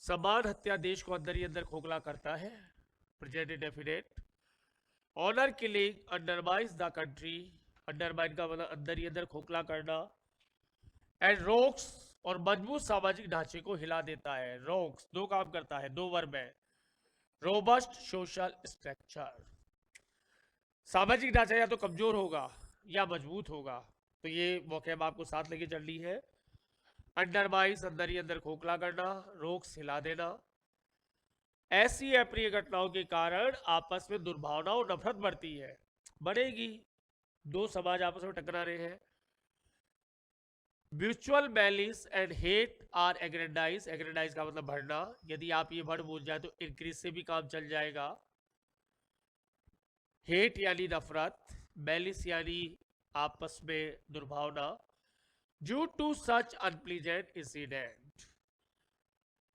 समान हत्यादेश को अंदर ही अंदर खोखला करता है। Present indefinite. Honour killing undermines the country. Undermine का मतलब अंदर ही अंदर खोखला करना। एंड रोक्स, और मजबूत सामाजिक ढांचे को हिला देता है। रोक्स दो काम करता है, दो वर्ब है। रोबस्ट सोशल स्ट्रक्चर, सामाजिक ढांचा या तो कमजोर होगा या मजबूत होगा। तो ये वोकैब आपको साथ लेके चलनी है। अंडरमाइंस अंदर ही अंदर खोखला करना, रोक्स हिला देना। ऐसी अप्रिय घटनाओं के कारण आपस में दुर्भावना और नफरत बढ़ती है, बढ़ेगी। दो समाज आपस में टकरा रहे हैं। Mutual malice and hate are aggrandize. Aggrandize का मतलब बढ़ना। यदि आप ये वर्ड बोल जाए तो इंक्रीज से भी काम चल जाएगा। हेट यानी नफरत, मैलिस यानी आपस में दुर्भावना। Due to such unpleasant incident.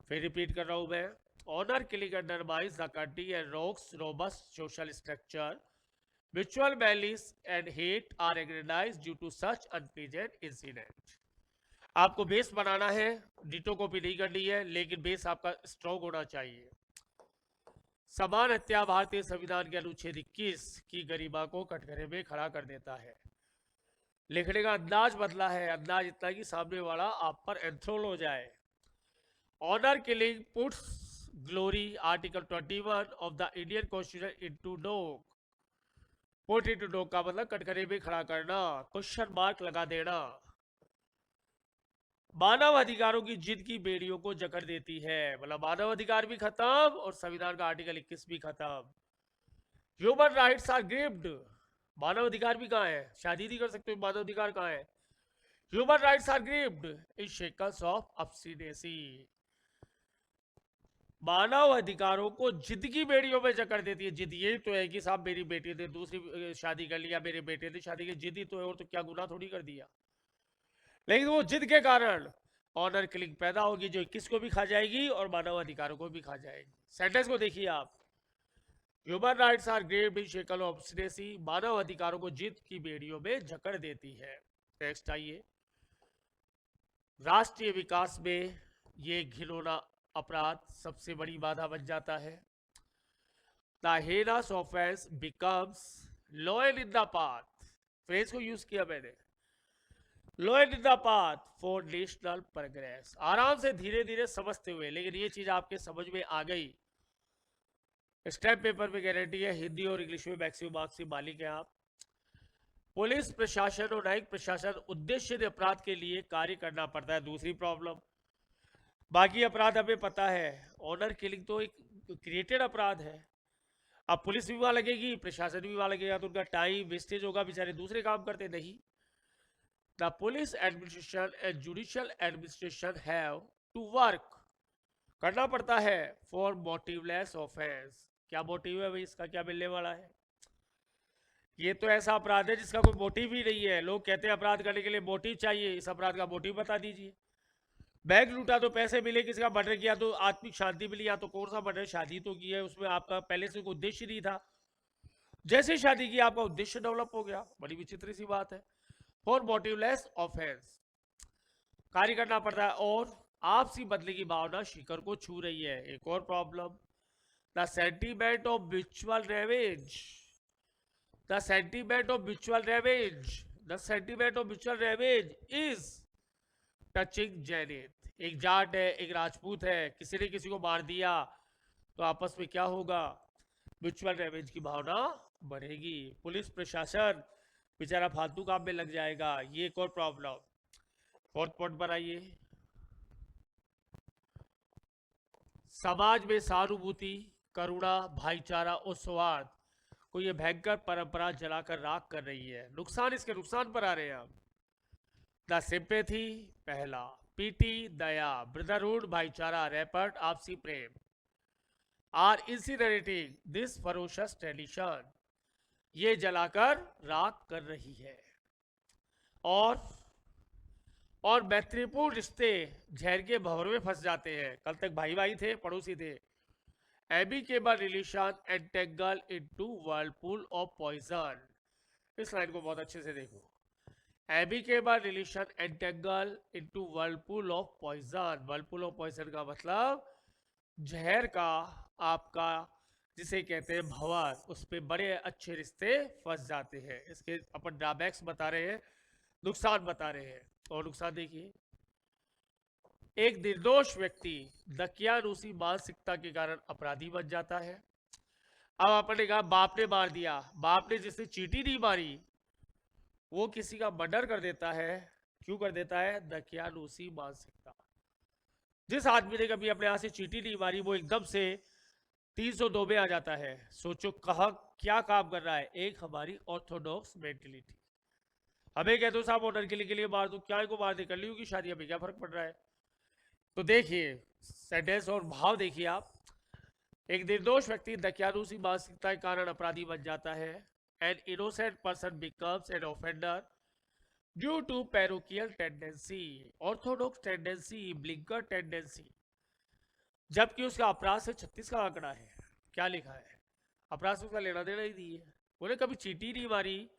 फिर रिपीट कर रहा हूं मैं। Honour killing undermines the country and rocks robust social structure. Mutual malice and hate are aggrandize due to such unpleasant incident. आपको बेस बनाना है, डिटो कॉपी नहीं करनी है, लेकिन बेस आपका स्ट्रॉन्ग होना चाहिए। समान हत्या भारतीय संविधान के अनुच्छेद 21 की गरिमा को कटघरे में खड़ा कर देता है। लिखने का अंदाज बदला है, अंदाज इतना कि सामने वाला आप पर एंथ्रोल हो जाए। Honour killing puts glory, article 21 of the Indian constitution into dock. Put into dock का मतलब कटघरे में खड़ा करना, क्वेश्चन मार्क लगा देना। मानव अधिकारों की जिद की बेड़ियों को जकड़ देती है, मतलब मानव अधिकार भी खत्म और संविधान का आर्टिकल 21 भी खत्म। Human rights are gripped. मानव अधिकार भी कहाँ है, शादी नहीं कर सकते, मानव अधिकार कहाँ है। Human rights are gripped in shackles of obstinacy. मानव अधिकारों को जिद की बेड़ियों में जकड़ देती है। जिद ये तो है कि साहब मेरी बेटी ने दूसरी शादी कर लिया, मेरे बेटे ने शादी की, जिद ही तो है, और तो क्या गुनाह थोड़ी कर दिया। लेकिन वो जिद के कारण ऑनर किलिंग पैदा होगी जो किसको भी खा जाएगी और मानव अधिकारों को भी खा जाएगी। सेंटेंस को देखिए आप। Human rights are graved in shackle of obstinacy. मानव अधिकारों को जिद की बेड़ियों में जकड़ देती है। नेक्स्ट आइए। राष्ट्रीय विकास में ये घिनौना अपराध सबसे बड़ी बाधा बन जाता है। The heinous offence becomes law and in the path. Phrase को यूज किया मैंने। Law and in the path for national progress. आराम से धीरे धीरे समझते हुए, लेकिन ये चीज आपके समझ में आ गई। स्टैम्प पेपर में गारंटी है, हिंदी और इंग्लिश में मैक्सिमम मार्क्स की मालिक है आप। पुलिस प्रशासन और न्यायिक प्रशासन उद्देश्य अपराध के लिए कार्य करना पड़ता है, दूसरी प्रॉब्लम। बाकी अपराध हमें पता है, ऑनर किलिंग तो एक क्रिएटेड अपराध है। अब पुलिस भी वहां लगेगी, प्रशासन भी वहां लगेगा, तो उनका टाइम वेस्टेज होगा, बेचारे दूसरे काम करते नहीं। The police administration and judicial administration have to work, करना पड़ता है, फॉर मोटिवलेस ऑफेंस। क्या मोटिव है भाई, इसका क्या मिलने वाला है। ये तो ऐसा अपराध है जिसका कोई मोटिव ही नहीं है। लोग कहते हैं अपराध करने के लिए मोटिव चाहिए, इस अपराध का मोटिव बता दीजिए। बैंक लूटा तो पैसे मिले, किसी का मर्डर किया तो आत्मिक शांति मिली, या तो कौन सा मर्डर, शादी तो की है, उसमें आपका पहले से कोई उद्देश्य नहीं था, जैसे शादी की आपका उद्देश्य डेवलप हो गया। बड़ी विचित्र सी बात है। फॉर मोटिवलेस ऑफेंस कार्य करना पड़ता है, और आपसी बदले की भावना शिखर को छू रही है। एक और problem, the sentiment of mutual ravage. The sentiment of mutual ravage, the sentiment of mutual ravage is touching zenith. एक जाट है, एक राजपूत है, किसी ने किसी को मार दिया, तो आपस में क्या होगा, म्यूचुअल रेवेज की भावना बढ़ेगी। पुलिस प्रशासन बेचारा फालतू काम में लग जाएगा। ये एक और प्रॉब्लम। फोर्थ पॉइंट पर आइए। समाज में सहानुभूति, करुणा, भाईचारा और सौहार्द को यह भयंकर परंपरा जलाकर राख कर रही है। नुकसान, इसके नुकसान पर आ रहे हैं हम। द सिंपैथी पहला, पीटी दया, ब्रदरहुड भाईचारा, रेपर्ट आपसी प्रेम, आर इंसिनरेटिंग दिस फरोशस ट्रेडिशन। ये जलाकर राख कर रही है। और मैत्रीपूर्ण रिश्ते जहर के भंवर में फंस जाते हैं। कल तक भाई भाई थे, पड़ोसी थे। Amicable relation entangle into whirlpool of poison. इस लाइन को बहुत अच्छे से देखो। Amicable relation entangle into whirlpool of poison. Whirlpool of poison का मतलब जहर का आपका जिसे कहते हैं भंवर, उस पे बड़े अच्छे रिश्ते फंस जाते हैं। इसके अपन ड्रॉबैक्स बता रहे हैं, नुकसान बता रहे हैं। और नुकसान देखिए, एक निर्दोष व्यक्ति दकियानूसी मानसिकता के कारण अपराधी बन जाता है। अब आपने कहा बाप ने मार दिया, बाप ने जिससे चीटी नहीं मारी वो किसी का मर्डर कर देता है। क्यों कर देता है? दकियानूसी मानसिकता। जिस आदमी ने कभी अपने हाथ से चीटी नहीं मारी वो एकदम से 302 में आ जाता है। सोचो कहा क्या काम कर रहा है एक हमारी ऑर्थोडॉक्स मेंटेलिटी। हमें कहते हो साहब ऑनर के लिए मार दो, क्या इनको मार दे, कर ली होगी शादी, हमें क्या फर्क पड़ रहा है। तो देखिए सेंटेंस और भाव देखिए आप। एक निर्दोष व्यक्ति दकियानूसी मानसिकता के कारण अपराधी बन जाता है। An innocent person becomes an offender due to parochial tendency, orthodox tendency, blinker tendency. जबकि उसका अपराध से 36 का आंकड़ा है। क्या लिखा है? अपराध से उसका लेना देना ही नहीं है, उन्हें कभी चीटी नहीं मारी,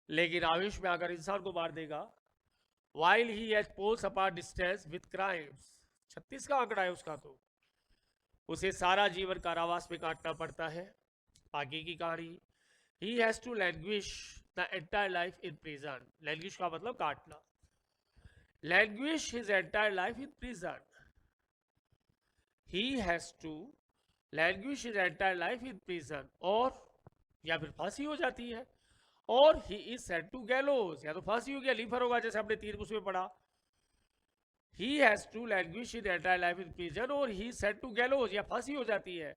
लेकिन आवेश में आकर इंसान को मार देगा। While he has poles apart distance with crimes, 36 का आंकड़ा है उसका, तो उसे सारा जीवन कारावास में काटना पड़ता है। आगे की कहानी, he has to languish the entire life in prison. Languish का मतलब काटना। Languish his entire life in prison, he has to languish his entire life in prison, और या फिर फांसी हो जाती है। और he is sent to gallows, या तो फांसी हो गया लीफर होगा, जैसे हमने 3 उसमें पढ़ा। He has to languish in entire life in prison और ही सेंट टू गैलोज, या फांसी हो जाती है।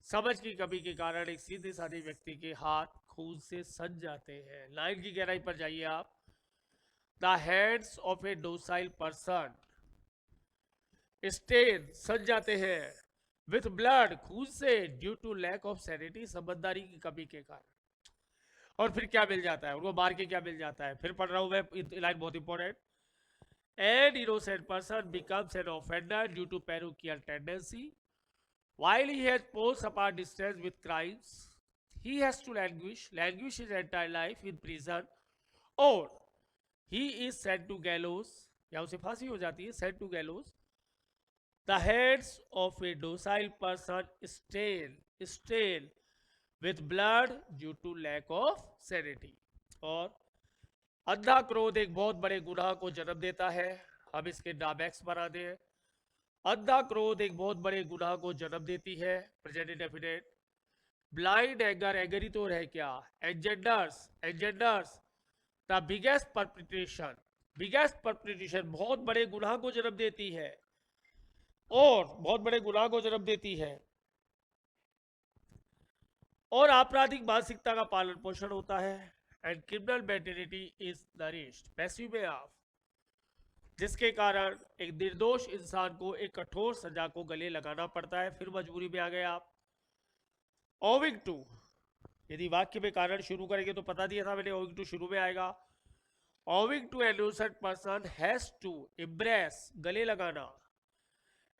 समझ की कमी के कारण एक सीधे साधे व्यक्ति के हाथ खून से सज जाते हैं। लाइन की गहराई पर जाइए आप। The hands of a docile person stain, सज जाते हैं विथ ब्लड, खून से, due to lack of sanity, समझदारी की कमी के कारण। और फिर क्या मिल जाता है उनको मार के? क्या मिल जाता है? फिर पढ़ रहा हूं मैं, लाइन बहुत important. An innocent person becomes an offender due to parochial tendency. While he has poles apart distance with crimes, he has to languish his entire life in prison, or he is sent to gallows, या उसे फांसी हो जाती है, sent to gallows. The hands of a docile person stained with blood due to lack of sanity. और अंधा क्रोध एक बहुत बड़े गुनाह को जन्म देता है। हम इसके ड्रॉबैक्स बना दें। अंधा क्रोध एक बहुत बड़े गुनाह को जन्म देती है। Present indefinite. Blind anger, anger he तो है क्या, एंजेंडर्स द बिगेस्ट परपिट्रेशन, बहुत बड़े गुनाह को जन्म देती है, और बहुत बड़े गुनाह को जन्म देती है। और आपराधिक मानसिकता का पालन पोषण होता है। And criminal mentality is nourished passive में ऑफ, जिसके कारण एक निर्दोष इंसान को एक कठोर सजा को गले लगाना पड़ता है। फिर मजबूरी में आ गए आप। ओविंग टू, यदि वाक्य में कारण शुरू करेंगे तो पता दिया था मैंने, ओविंग टू शुरू में आएगा। Owing to an innocent person has to embrace, गले लगाना,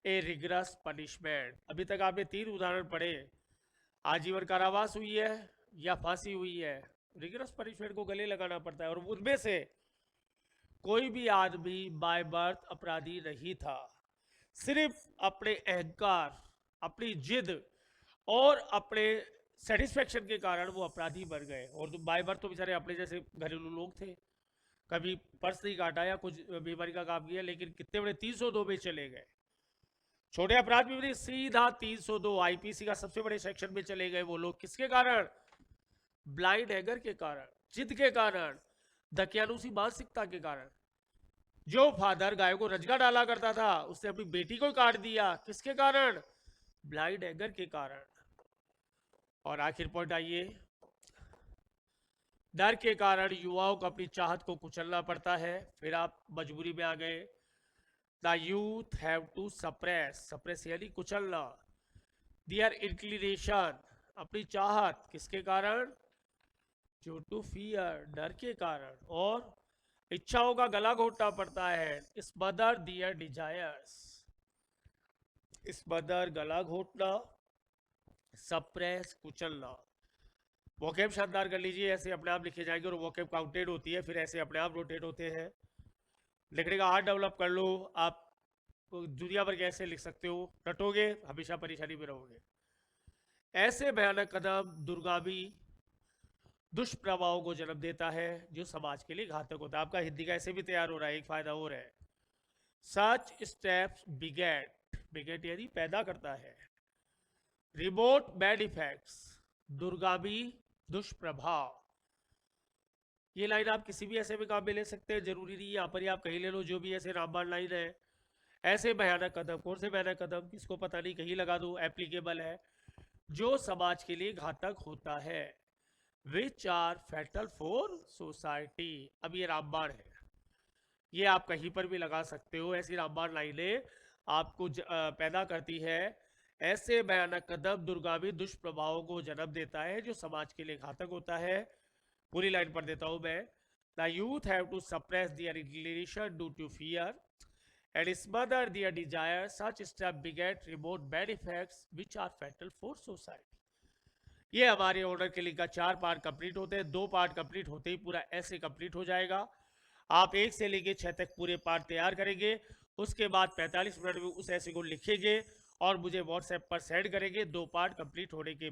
ए रिगरस पनिशमेंट। अभी तक आपने 3 उदाहरण पढ़े, आजीवन कारावास हुई है या फांसी हुई है। रिगरस पनिशमेंट को गले लगाना पड़ता है। और उनमें से कोई भी आदमी बाय बर्थ अपराधी नहीं था, सिर्फ अपने अहंकार, अपनी जिद और अपने सेटिस्फेक्शन के कारण वो अपराधी बन गए। और तो बाय बर्थ तो बेचारे अपने जैसे घरेलू लोग थे, कभी पर्स नहीं काटा या कुछ बीमारी का काम किया, लेकिन कितने बड़े 302 में चले गए। छोटे अपराध में भी सीधा 302 आईपीसी का सबसे बड़े सेक्शन में चले गए वो लोग। किसके कारण? ब्लाइंड एंगर के कारण, जिद के कारण, दकियानूसी मानसिकता के कारण। जो फादर गायों को रजगा डाला करता था उसने अपनी बेटी को काट दिया। किसके कारण? ब्लाइंड एंगर के कारण। और आखिर पॉइंट आइए, डर के कारण युवाओं को अपनी चाहत को कुचलना पड़ता है। फिर आप मजबूरी में आ गए। The youth have to suppress यानी कुचलना, देयर इंक्लिनेशन, अपनी चाहत। किसके कारण? ड्यू टू फियर, डर के कारण। और इच्छाओं का गला घोटना पड़ता है। स्मदर देयर डिजायर्स, स्मदर गला घोटना, सप्रेस कुचलना। वोकेब शानदार कर लीजिए, ऐसे अपने आप लिखे जाएंगे और वोकेब काउंटेड होती है, फिर ऐसे अपने आप रोटेट होते हैं। लिखने का हाथ डेवलप कर लो आप। दुनिया भर के ऐसे लिख सकते हो, रटोगे हमेशा परेशानी में रहोगे। ऐसे भयानक कदम दुर्गामी दुष्प्रभावों को जन्म देता है जो समाज के लिए घातक होता है। आपका हिंदी का ऐसे भी तैयार हो रहा है, एक फायदा और है। सच स्टेप्स बिगेट यानी पैदा करता है। रिमोट बैड इफेक्ट्स दुर्गामी दुष्प्रभाव। ये लाइन आप किसी भी ऐसे में काम में ले सकते हैं, जरूरी नहीं यहाँ पर ही आप कहीं ले लो, जो भी ऐसे रामबाण लाइन है। ऐसे भयानक कदम, कौन से भयानक कदम किसको पता नहीं, कहीं लगा दो, एप्लीकेबल है, जो समाज के लिए घातक होता है। Which are fatal for society. अब ये रामबाण है, ये आप कहीं पर भी लगा सकते हो। ऐसी रामबाण लाइनें आपको पैदा करती है। ऐसे भयानक कदम दुर्गामी दुष्प्रभावों को जन्म देता है जो समाज के लिए घातक होता है। पूरी लाइन पढ़ देता हूं मैं। The youth have to suppress their inclination due to fear and smother their desire. Such step beget remote bad effects which are fatal for society. ये हमारे ऑर्डर के लिए का 4 पार्ट कंप्लीट होते हैं। 2 पार्ट कंप्लीट होते ही पूरा ऐसे कंप्लीट हो जाएगा। आप 1 से लेके 6 तक पूरे पार्ट तैयार करेंगे, उसके बाद 45 मिनट में उस ऐसे को लिखेंगे और मुझे व्हाट्सएप पर सेंड करेंगे 2 पार्ट कंप्लीट होने के